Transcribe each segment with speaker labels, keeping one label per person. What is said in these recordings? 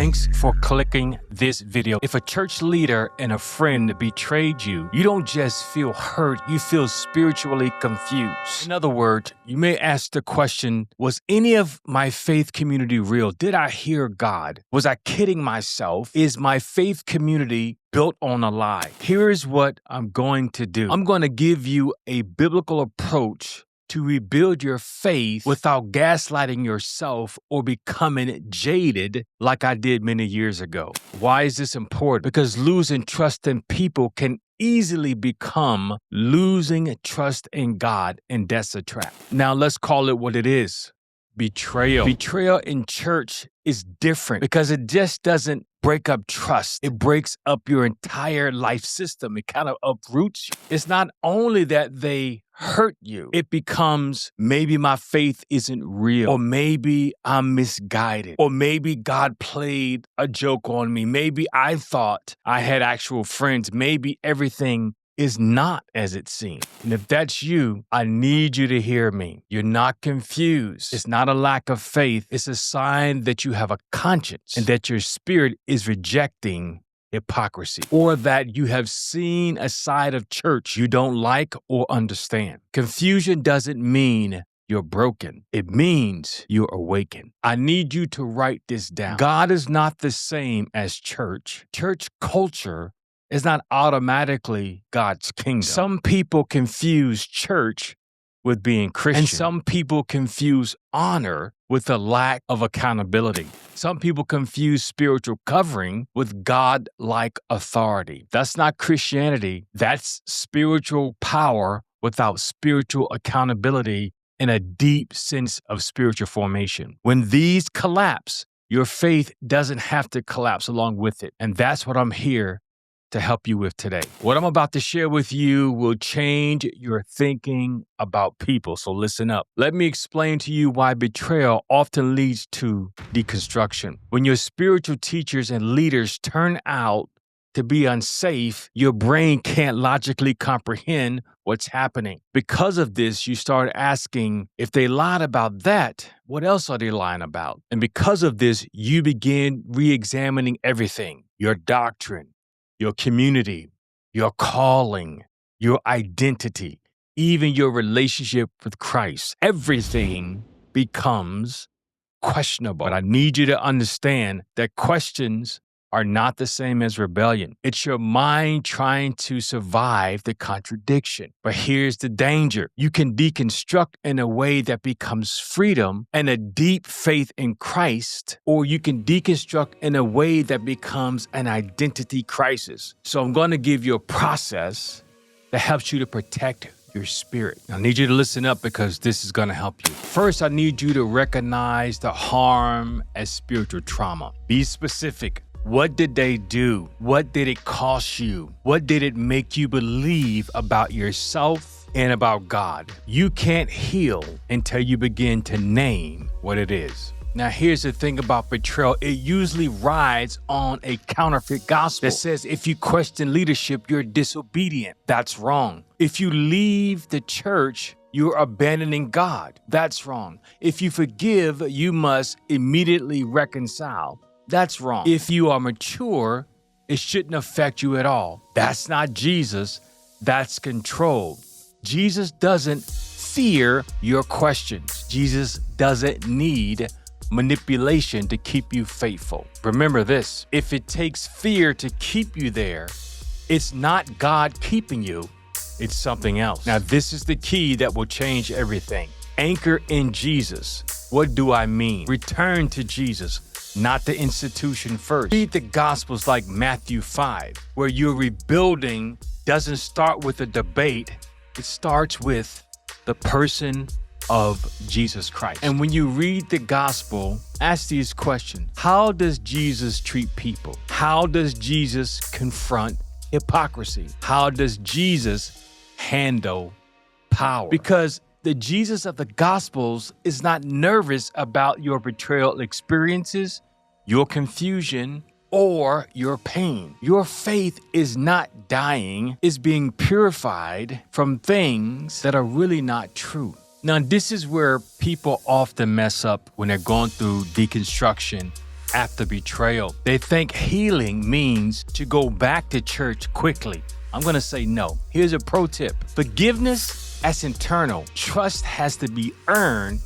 Speaker 1: Thanks for clicking this video. If a church leader and a friend betrayed you, you don't just feel hurt, you feel spiritually confused. In other words, you may ask the question, was any of my faith community real? Did I hear God? Was I kidding myself? Is my faith community built on a lie? Here's what I'm going to do. I'm going to give you a biblical approach to rebuild your faith without gaslighting yourself or becoming jaded like I did many years ago. Why is this important? Because losing trust in people can easily become losing trust in God, and that's a trap. Now let's call it what it is. Betrayal. Betrayal in church is different because it just doesn't break up trust. It breaks up your entire life system. It kind of uproots you. It's not only that they hurt you, it becomes maybe my faith isn't real, or maybe I'm misguided, or maybe God played a joke on me. Maybe I thought I had actual friends. Maybe everything is not as it seems. And if that's you, I need you to hear me. You're not confused. It's not a lack of faith. It's a sign that you have a conscience and that your spirit is rejecting hypocrisy, or that you have seen a side of church you don't like or understand. Confusion doesn't mean you're broken. It means you're awakened. I need you to write this down. God is not the same as church. Church culture is not automatically God's kingdom. Some people confuse church with being Christian. And some people confuse honor with a lack of accountability. Some people confuse spiritual covering with God-like authority. That's not Christianity. That's spiritual power without spiritual accountability and a deep sense of spiritual formation. When these collapse, your faith doesn't have to collapse along with it. And that's what I'm here to help you with today. What I'm about to share with you will change your thinking about people, so listen up. Let me explain to you why betrayal often leads to deconstruction. When your spiritual teachers and leaders turn out to be unsafe, your brain can't logically comprehend what's happening. Because of this, you start asking, if they lied about that, what else are they lying about? And because of this, you begin re-examining everything, your doctrine, your community, your calling, your identity, even your relationship with Christ. Everything becomes questionable. But I need you to understand that questions are not the same as rebellion. It's your mind trying to survive the contradiction. But here's the danger. You can deconstruct in a way that becomes freedom and a deep faith in Christ, or you can deconstruct in a way that becomes an identity crisis. So I'm going to give you a process that helps you to protect your spirit. I need you to listen up because this is going to help you. First, I need you to recognize the harm as spiritual trauma. Be specific. What did they do? What did it cost you? What did it make you believe about yourself and about God? You can't heal until you begin to name what it is. Now, here's the thing about betrayal. It usually rides on a counterfeit gospel that says if you question leadership, you're disobedient. That's wrong. If you leave the church, you're abandoning God. That's wrong. If you forgive, you must immediately reconcile. That's wrong. If you are mature, it shouldn't affect you at all. That's not Jesus. That's control. Jesus doesn't fear your questions. Jesus doesn't need manipulation to keep you faithful. Remember this, if it takes fear to keep you there, it's not God keeping you, it's something else. Now, this is the key that will change everything. Anchor in Jesus. What do I mean? Return to Jesus, not the institution first. Read the Gospels like Matthew 5, where your rebuilding doesn't start with a debate. It starts with the person of Jesus Christ. And when you read the Gospel, ask these questions. How does Jesus treat people? How does Jesus confront hypocrisy? How does Jesus handle power? Because the Jesus of the Gospels is not nervous about your betrayal experiences, your confusion, or your pain. Your faith is not dying, it's being purified from things that are really not true. Now, this is where people often mess up when they're going through deconstruction after betrayal. They think healing means to go back to church quickly. I'm going to say no. Here's a pro tip. Forgiveness is internal. Trust has to be earned,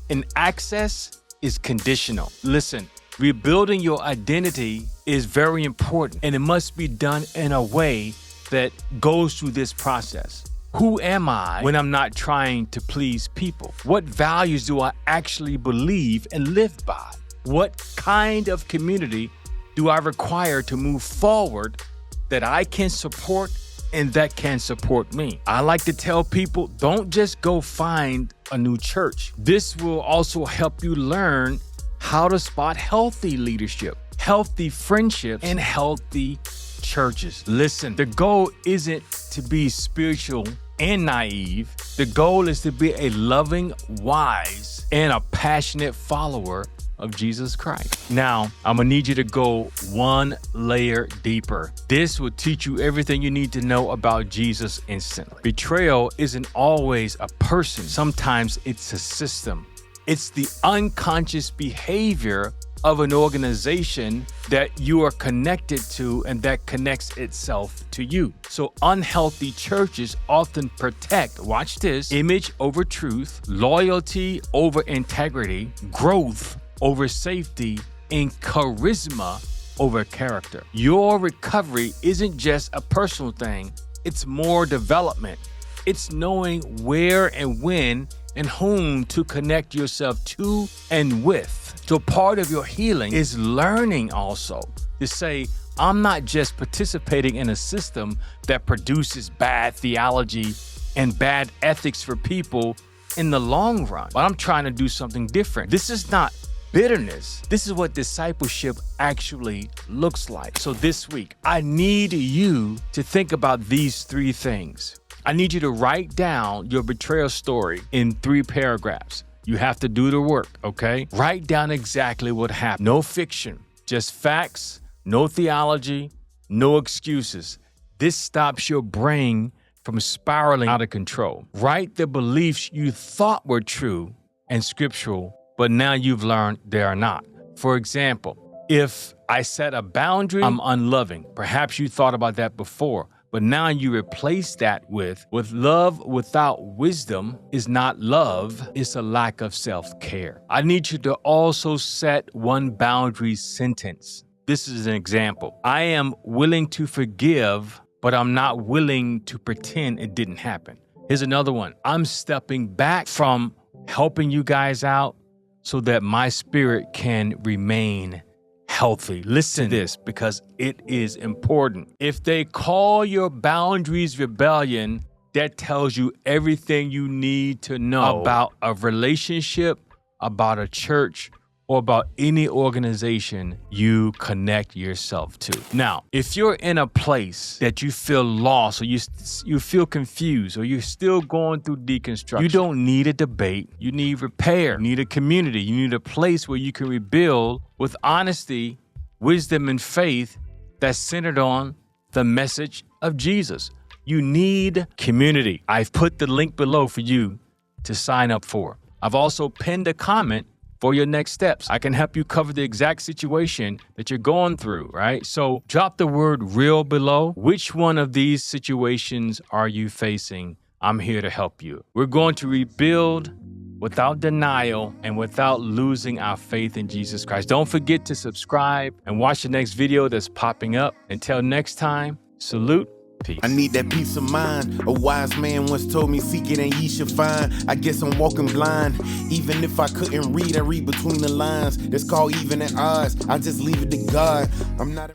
Speaker 1: and access is conditional. Listen, rebuilding your identity is very important, and it must be done in a way that goes through this process. Who am I when I'm not trying to please people? What values do I actually believe and live by? What kind of community do I require to move forward that I can support and that can support me? I like to tell people, don't just go find a new church. This will also help you learn how to spot healthy leadership, healthy friendship, and healthy churches. Listen, the goal isn't to be spiritual and naive. The goal is to be a loving, wise, and a passionate follower of Jesus Christ. Now, I'm gonna need you to go one layer deeper. This will teach you everything you need to know about Jesus instantly. Betrayal isn't always a person. Sometimes it's a system. It's the unconscious behavior of an organization that you are connected to and that connects itself to you. So unhealthy churches often protect, watch this, image over truth, loyalty over integrity, growth over safety, and charisma over character. Your recovery isn't just a personal thing, it's more development. It's knowing where and when and whom to connect yourself to and with. So part of your healing is learning also to say, I'm not just participating in a system that produces bad theology and bad ethics for people in the long run, but I'm trying to do something different. This is not bitterness. This is what discipleship actually looks like. So this week, I need you to think about these three things. I need you to write down your betrayal story in 3 paragraphs. You have to do the work, okay? Write down exactly what happened. No fiction, just facts, no theology, no excuses. This stops your brain from spiraling out of control. Write the beliefs you thought were true and scriptural, but now you've learned they are not. For example, if I set a boundary, I'm unloving. Perhaps you thought about that before, but now you replace that with love without wisdom is not love, it's a lack of self-care. I need you to also set one boundary sentence. This is an example. I am willing to forgive, but I'm not willing to pretend it didn't happen. Here's another one. I'm stepping back from helping you guys out so that my spirit can remain healthy. Listen to this because it is important. If they call your boundaries rebellion, that tells you everything you need to know about a relationship, about a church, or about any organization you connect yourself to. Now, if you're in a place that you feel lost or you feel confused or you're still going through deconstruction, you don't need a debate. You need repair. You need a community. You need a place where you can rebuild with honesty, wisdom, and faith that's centered on the message of Jesus. You need community. I've put the link below for you to sign up for. I've also pinned a comment for your next steps. I can help you cover the exact situation that you're going through, right? So drop the word real below. Which one of these situations are you facing? I'm here to help you. We're going to rebuild without denial and without losing our faith in Jesus Christ. Don't forget to subscribe and watch the next video that's popping up. Until next time, salute. Peace.
Speaker 2: I need that peace of mind. A wise man once told me, seek it and ye shall find. I guess I'm walking blind. Even if I couldn't read, I read between the lines. That's called even at odds. I just leave it to God. I'm not